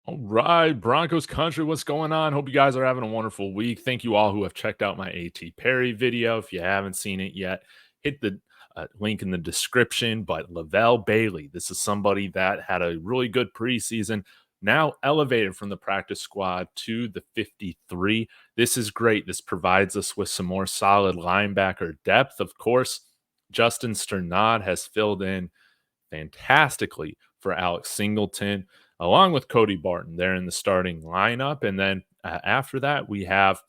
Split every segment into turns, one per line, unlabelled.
All right, Broncos country, what's going on? Hope you guys are having a wonderful week. Thank you all who have checked out my A.T Perry video. If you haven't seen it yet, hit the link in the description. But Levelle Bailey, this is somebody that had a really good preseason, now elevated from the practice squad to the 53. This is great. This provides us with some more solid linebacker depth. Of course, Justin Sternad has filled in fantastically for Alex Singleton, along with Cody Barton. They're in the starting lineup. And then after that, we have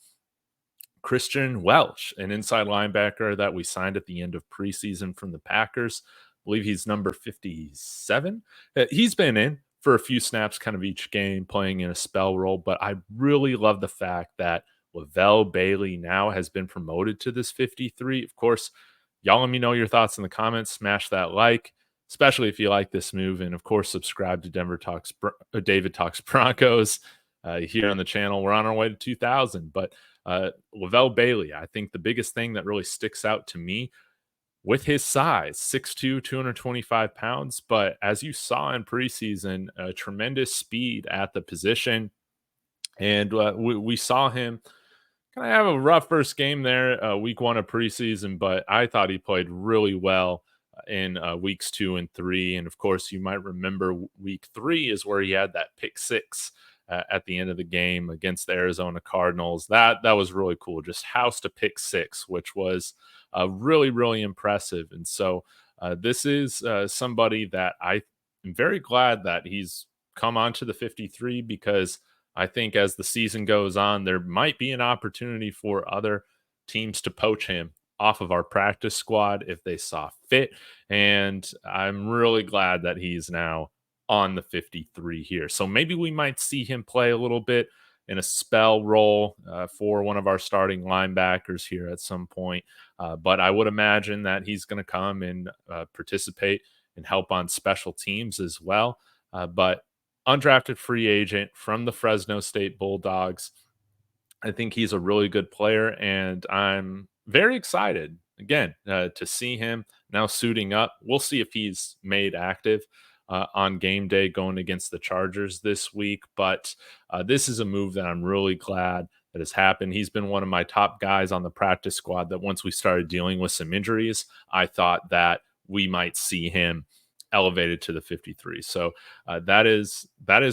Christian Welch, an inside linebacker that we signed at the end of preseason from the Packers. I believe he's number 57. He's been in for a few snaps kind of each game, playing in a spell role. But I really love the fact that Levelle Bailey now has been promoted to this 53. Of course, y'all let me know your thoughts in the comments. Smash that like, especially if you like this move. And of course, subscribe to David Talks Broncos here on the channel. We're on our way to 2,000. But Levelle Bailey, I think the biggest thing that really sticks out to me with his size, 6'2", 225 pounds. But as you saw in preseason, tremendous speed at the position. And we saw him kind of have a rough first game there, week 1 of preseason, but I thought he played really well in weeks 2 and 3. And of course, you might remember week 3 is where he had that pick 6 at the end of the game against the Arizona Cardinals. That was really cool. Just house to pick 6, which was really, really impressive. And so this is somebody that I am very glad that he's come onto the 53, because I think as the season goes on, there might be an opportunity for other teams to poach him off of our practice squad if they saw fit. And I'm really glad that he's now on the 53 here. So maybe we might see him play a little bit in a spell role for one of our starting linebackers here at some point. But I would imagine that he's going to come and participate and help on special teams as well. But undrafted free agent from the Fresno State Bulldogs. I think he's a really good player, and I'm very excited again to see him now suiting up. We'll see if he's made active on game day going against the Chargers this week, but this is a move that I'm really glad that has happened. He's been one of my top guys on the practice squad that once we started dealing with some injuries, I thought that we might see him elevated to the 53. So that is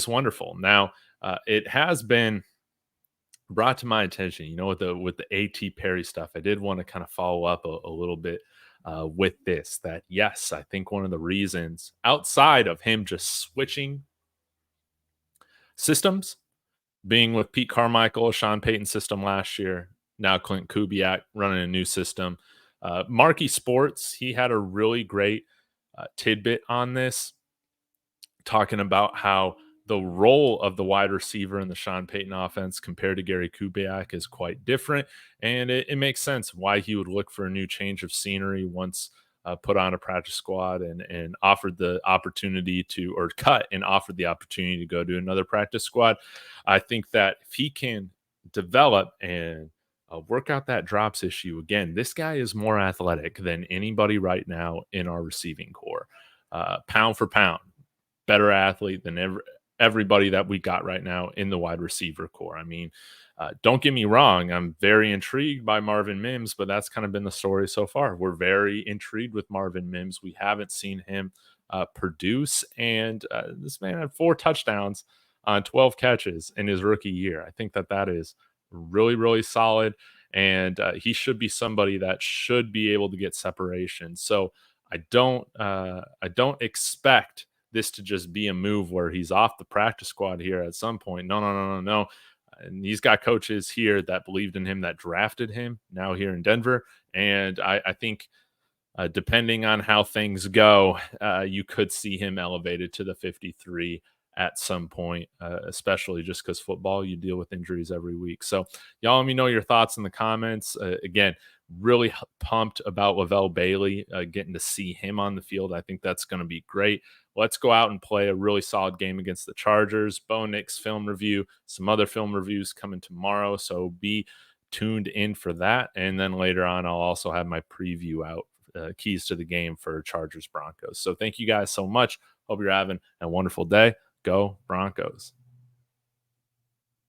wonderful. Now it has been brought to my attention, with the A.T Perry stuff. I did want to kind of follow up a little bit with this, that yes, I think one of the reasons outside of him just switching systems, being with Pete Carmichael, Sean Payton system last year, now Clint Kubiak running a new system. Marquee Sports, he had a really great tidbit on this, talking about how the role of the wide receiver in the Sean Payton offense compared to Gary Kubiak is quite different. And it makes sense why he would look for a new change of scenery once put on a practice squad and offered the opportunity to, or cut and offered the opportunity to go to another practice squad. I think that if he can develop and work out that drops issue, again, this guy is more athletic than anybody right now in our receiving core. Pound for pound, better athlete than everybody that we got right now in the wide receiver core. I mean, don't get me wrong, I'm very intrigued by Marvin Mims, but that's kind of been the story so far. We're very intrigued with Marvin Mims. We haven't seen him produce, and this man had 4 touchdowns on 12 catches in his rookie year. I think that is really, really solid, and he should be somebody that should be able to get separation. So I don't expect this to just be a move where he's off the practice squad here at some point. No. And he's got coaches here that believed in him, that drafted him now here in Denver. And I think depending on how things go, you could see him elevated to the 53 at some point, especially just because football, you deal with injuries every week. So y'all let me know your thoughts in the comments. Again, really pumped about Levelle Bailey, getting to see him on the field. I think that's going to be great. Let's go out and play a really solid game against the Chargers. Bo Nix film review, some other film reviews coming tomorrow, so be tuned in for that. And then later on, I'll also have my preview out, keys to the game for Chargers Broncos. So thank you guys so much. Hope you're having a wonderful day. Go Broncos.